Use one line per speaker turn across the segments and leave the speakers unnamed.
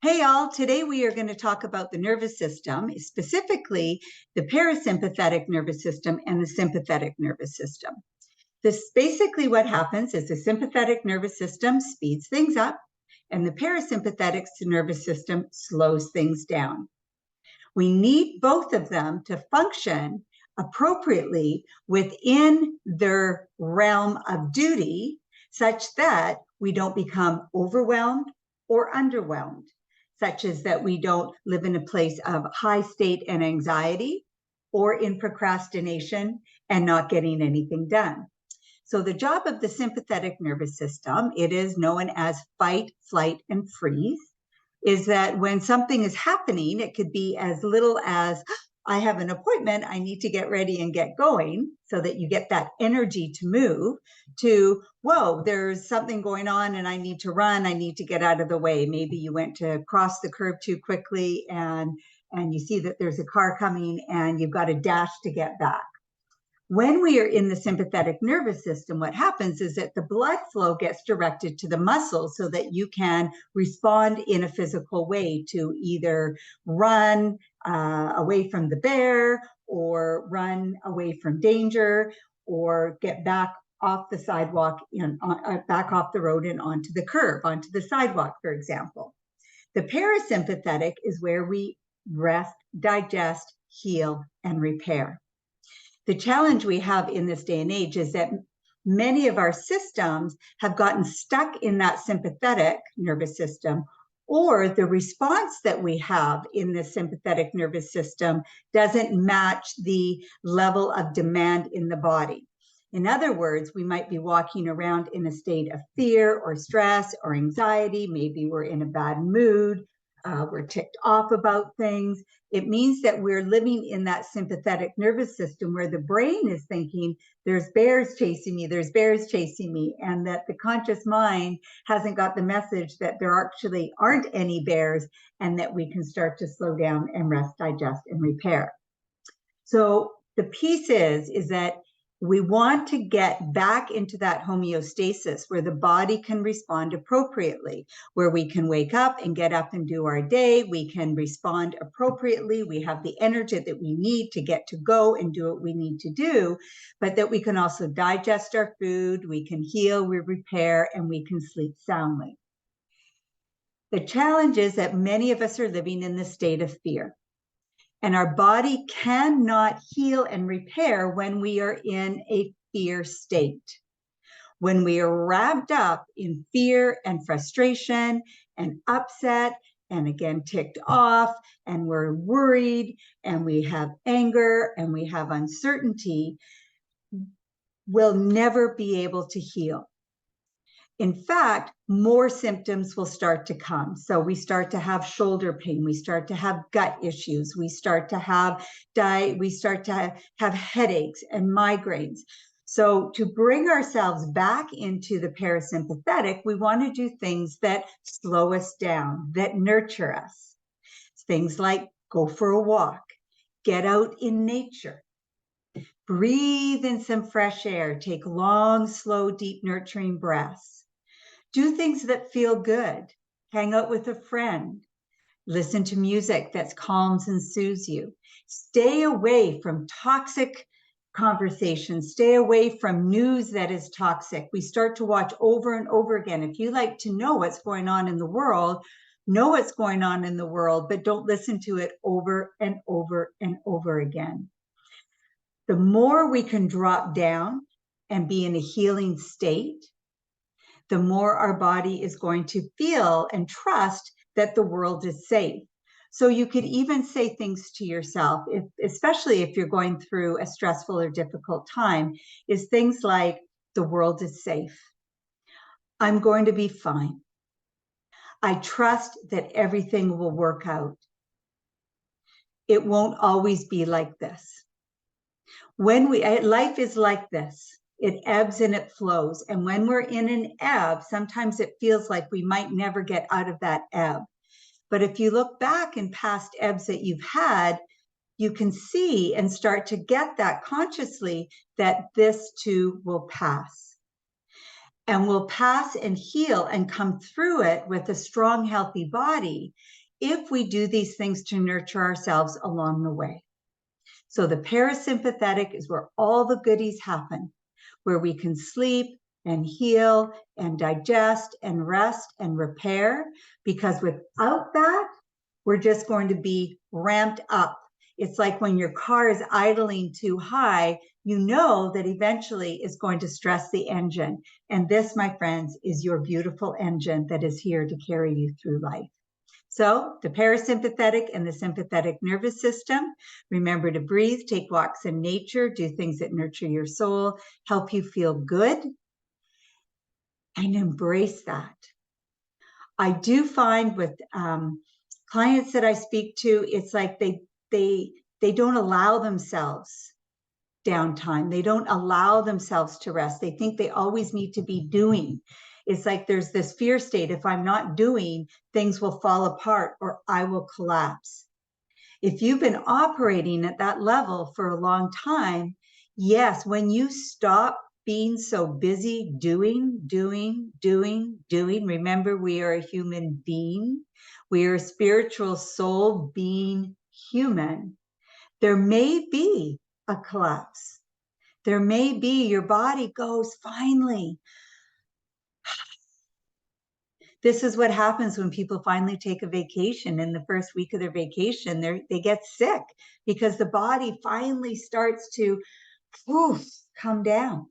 Hey all, today we are going to talk about the nervous system, specifically the parasympathetic nervous system and the sympathetic nervous system. This basically what happens is the sympathetic nervous system speeds things up and the parasympathetic nervous system slows things down. We need both of them to function appropriately within their realm of duty, such that we don't become overwhelmed or underwhelmed, such as that we don't live in a place of high state and anxiety or in procrastination and not getting anything done. So the job of the sympathetic nervous system, it is known as fight, flight, and freeze, is that when something is happening, it could be as little as, I have an appointment, I need to get ready and get going, so that you get that energy to move, to, whoa, there's something going on and I need to run, I need to get out of the way. Maybe you went to cross the curb too quickly and you see that there's a car coming and you've got to dash to get back. When we are in the sympathetic nervous system, what happens is that the blood flow gets directed to the muscles so that you can respond in a physical way to either run away from the bear or run away from danger or get back off the sidewalk, back off the road and onto the curb, onto the sidewalk, for example. The parasympathetic is where we rest, digest, heal, and repair. The challenge we have in this day and age is that many of our systems have gotten stuck in that sympathetic nervous system, or the response that we have in the sympathetic nervous system doesn't match the level of demand in the body. In other words, we might be walking around in a state of fear or stress or anxiety. Maybe we're in a bad mood. We're ticked off about things. It means that we're living in that sympathetic nervous system where the brain is thinking, there's bears chasing me, there's bears chasing me, and that the conscious mind hasn't got the message that there actually aren't any bears and that we can start to slow down and rest, digest, and repair. So the piece is that we want to get back into that homeostasis where the body can respond appropriately, where we can wake up and get up and do our day. We can respond appropriately. We have the energy that we need to get to go and do what we need to do, but that we can also digest our food, we can heal, we repair, and we can sleep soundly. The challenge is that many of us are living in the state of fear. And our body cannot heal and repair when we are in a fear state. When we are wrapped up in fear and frustration and upset and again ticked off and we're worried and we have anger and we have uncertainty, we'll never be able to heal. In fact, more symptoms will start to come. So we start to have shoulder pain, we start to have gut issues, we start to have headaches and migraines. So to bring ourselves back into the parasympathetic, we want to do things that slow us down, that nurture us. Things like go for a walk, get out in nature, breathe in some fresh air, take long, slow, deep, nurturing breaths. Do things that feel good. Hang out with a friend. Listen to music that calms and soothes you. Stay away from toxic conversations. Stay away from news that is toxic. We start to watch over and over again. If you like to know what's going on in the world, know what's going on in the world, but don't listen to it over and over and over again. The more we can drop down and be in a healing state, the more our body is going to feel and trust that the world is safe. So you could even say things to yourself, especially if you're going through a stressful or difficult time, is things like, the world is safe. I'm going to be fine. I trust that everything will work out. It won't always be like this. Life is like this. It ebbs and it flows. And when we're in an ebb, sometimes it feels like we might never get out of that ebb. But if you look back in past ebbs that you've had, you can see and start to get that consciously that this too will pass. and we'll pass and heal and come through it with a strong, healthy body if we do these things to nurture ourselves along the way. So the parasympathetic is where all the goodies happen, where we can sleep and heal and digest and rest and repair, because without that, we're just going to be ramped up. It's like when your car is idling too high, you know that eventually it's going to stress the engine. And this, my friends, is your beautiful engine that is here to carry you through life. So the parasympathetic and the sympathetic nervous system, remember to breathe, take walks in nature, do things that nurture your soul, help you feel good, and embrace that. I do find with clients that I speak to, it's like they don't allow themselves downtime. They don't allow themselves to rest. They think they always need to be doing. It's like there's this fear state. If I'm not doing, things will fall apart or I will collapse. If you've been operating at that level for a long time, yes, when you stop being so busy doing, remember we are a human being. We are a spiritual soul being human. There may be a collapse. There may be your body goes, finally. This is what happens when people finally take a vacation. In the first week of their vacation, they get sick because the body finally starts to come down.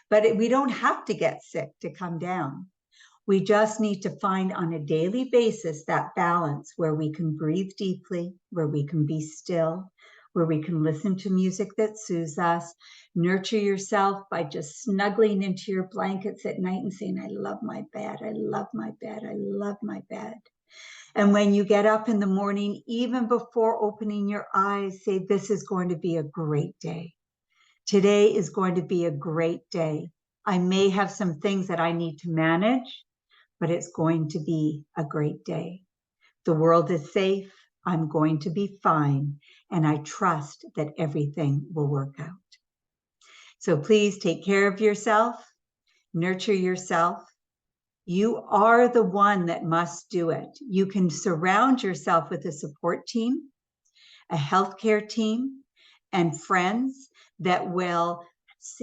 But we don't have to get sick to come down. We just need to find on a daily basis that balance where we can breathe deeply, where we can be still, where we can listen to music that soothes us, nurture yourself by just snuggling into your blankets at night and saying, I love my bed, I love my bed, I love my bed. And when you get up in the morning, even before opening your eyes, say, this is going to be a great day. Today is going to be a great day. I may have some things that I need to manage, but it's going to be a great day. The world is safe. I'm going to be fine. And I trust that everything will work out. So please take care of yourself, nurture yourself. You are the one that must do it. You can surround yourself with a support team, a healthcare team, and friends that will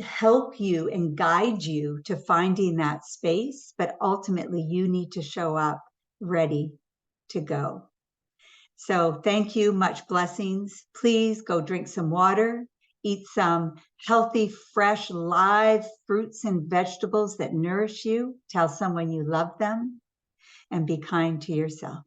help you and guide you to finding that space, but ultimately you need to show up ready to go. So thank you, much blessings. Please go drink some water, eat some healthy, fresh, live fruits and vegetables that nourish you. Tell someone you love them, and be kind to yourself.